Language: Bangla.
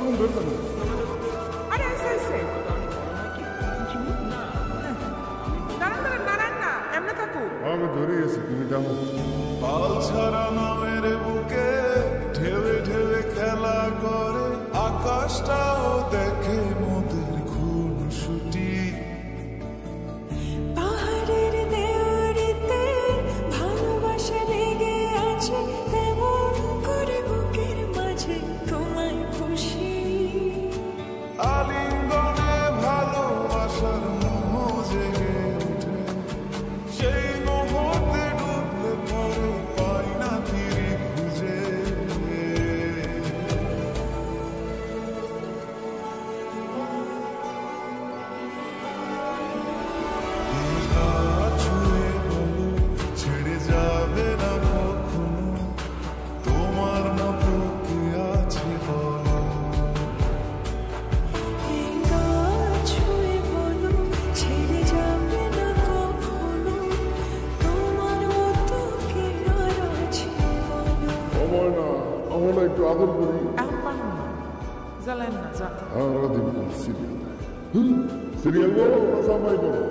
ফোন ধরতে না। আরে এসে এসে দাঁড়ান দাঁড়ান দাঁড়ান না এমনি থাকু আমি ধরে গেছি, তুমি জানো। পাল ছাড়া নামের বুকে ঢেউে ঢেউে খেলা করে, আকাশটাও দেখে মোদের খুনসুটি। পাহাড়ের দেওয়ারিতে ভালোবাসা লেগে আছে, তেমন করে বুকের মাঝে তোমায় খুশি। আলিঙ্গনে ভালোবাসার মোহ জেগে ওঠে, সেই মোহতে ডুবলে পরে পাই না ফিরে খুঁজে। ছুঁয়ে বলো ছেড়ে যাবে না কখনো, তোমার মতো কে আছে বলো। এই গাছ ছুঁয়ে বলো ছেড়ে যাবে না কখনো, তোমার মতো কে আর আছে বলো। সময় না, আমরা একটু আদর করি। এখন পারবো না জ্বালেন না যা আমরা দিব সিরিয়াল। সিরিয়াল বলো না, সামাই বলো।